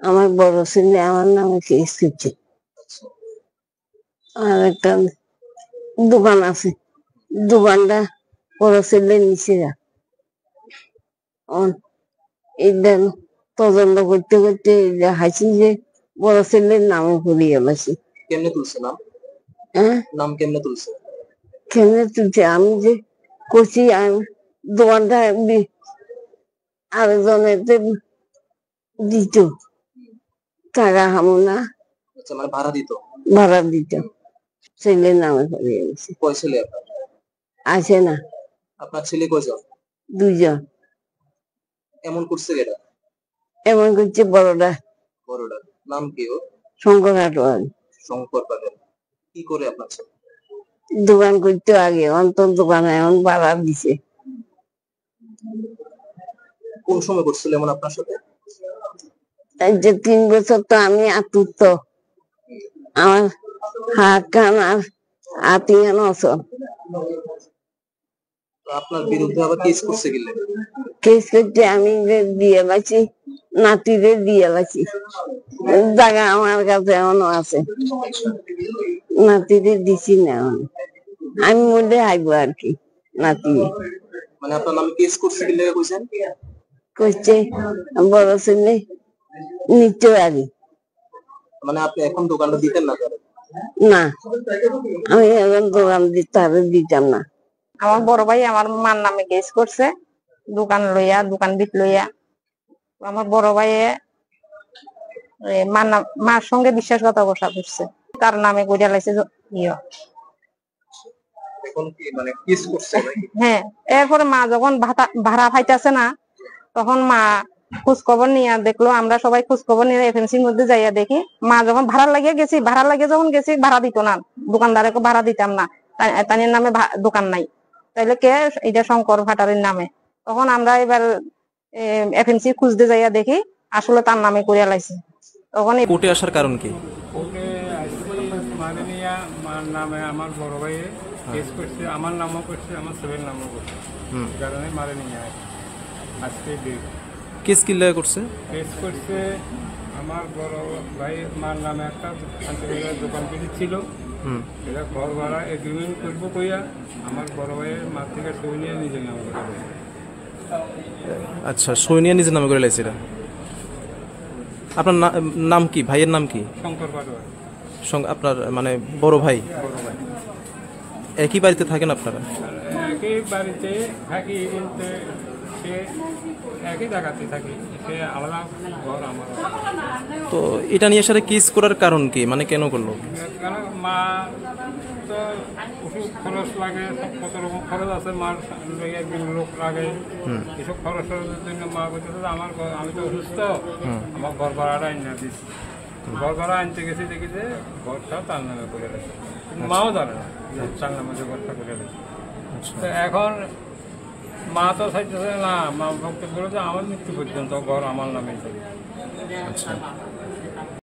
আমার বড় ছেলে আমার নামে কেস করছে। আচ্ছা, আর একটা দোকান আছে, দোকানটা বড় ছেলে নিচে যা এটা তদন্ত করতে করতে হাসি যে বড় ছেলের নামে করিয়ে গেছে। কেমনে তুলছে নাম? হ্যাঁ, নাম কেমনে তুলছে? কেমনে তুলছে আমি যে করছি, আমি দোকানটা আরেকজনের দিত, টাকা হামো না, আচ্ছা, মানে ভাড়া দিত। ভাড়া দিত, ছেলের নামে করিয়ে গেছে। কয় ছেলে আপনার? আসে না, আপনার ছেলে কয়জন? দুইজন। এমন করছে কেটা? এমন করছে বড়টা, বড়টা নাম কি ওর? শঙ্কর হাটওয়াল। শঙ্কর পাটেল। কি করে আপনার ছেলে? দোকান করতে আগে অন্তর দোকান এখন ভাড়া দিছে। কোন সময় করছিল এমন আপনার সাথে? এই যে 3 বছর তো আমি আতুরত, আমার হাত কান আর আতিয়ান অসল। তো আপনার বিরুদ্ধে আবার কেস করছে কিলে? কেস করতে আমি যে দিয়ে পাচ্ছি, নাতিরে দিয়ে পাচ্ছি, জায়গা আমার কাছে এখনো আছে, নাতিরে দিছি না এখন। আমি মধ্যে আইব আর কি নাতি। মানে আপনার নামে কেস করছে কিলে কইছেন? করছে বড় ছেলে নিতে পারি মানে আপনি এখন দোকানটা দিতেন না তাহলে? না, আমি এখন দোকান দিতাম না। আমার বড় ভাই আমার মার নামে কেস করছে, দোকান লইয়া, দোকান বিট লইয়া। আমার বড় ভাই মার সঙ্গে বিশ্বাসঘাতকতা করছে, তার নামে কইরা লাইছে ইয়ে। এখন কি মানে কেস করছে নাকি? হ্যাঁ, এরপরে মা যখন ভাড়া পাইতেছে না, তখন মা খোঁজ খবর নিয়ে দেখলো, আমরা সবাই খোঁজ খবর নিয়ে এফএমসির মধ্যে যাইয়া দেখি, মা যখন ভাড়া লাগিয়ে গেছি, যখন গেছি ভাড়া দিত না, দোকানদারে ভাড়া দিতাম না, তাদের নামে দোকান নাই, তাইলে কে এটা শঙ্কর ভাটারের নামে। তখন আমরা এবার এফএমসি খুঁজতে যাইয়া দেখি আসলে তার নামে করিয়া লাইছে। তখন কোর্টে আসার কারণ কি? কোর্টে আসছি মাননীয়া মার নামে আমার বড় ভাইয়ে কেস করছে, আমার নামও করছে, আমার ছেলের নামও করছে, কারণে মাননীয়া আজকে কেস কি লাগে করছে? কেস করছে আমার বড় ভাই মার নামে একটা আন্তর্জাতিক দোকান ছিল, এটা ঘর ভাড়া এগ্রিমেন্ট করবো কইয়া আমার বড় ভাইয়ের মার থেকে সই নিয়ে নিজের নামে করে দেয়। আচ্ছা, সই নিয়ে নিজের নামে করে লাইছে এটা। আপনার নাম কি? ভাইয়ের নাম কি? শঙ্কর পাটোয়ারি। আপনার মানে বড় ভাই? বড় ভাই। একই বাড়িতে থাকেন আপনারা? একই বাড়িতে থাকি, বলতে সে একই জায়গাতে থাকি, সে আলাদা ঘর আমার। তো এটা নিয়ে সাথে কেস করার কারণ কি, মানে কেন করলো? কারণ মা তো ওষুধ খরচ লাগে, কত রকম খরচ আছে, মার একদিন লোক লাগে, এসব খরচের জন্য মা বলতেছে আমি তো অসুস্থ, আমার ঘর ভাড়াটা আইনা দিচ্ছি। ঘর ভাড়া আনতে গেছি, দেখি যে ঘরটা তার নামে করে গেছে, মাও জানে না যে তার নামে যে ঘরটা করে গেছে। তো এখন মা তো চাইতেছে না, মা বক্তব্য বলে যে আমার মৃত্যু পর্যন্ত ঘর আমার নামে চলে। আচ্ছা,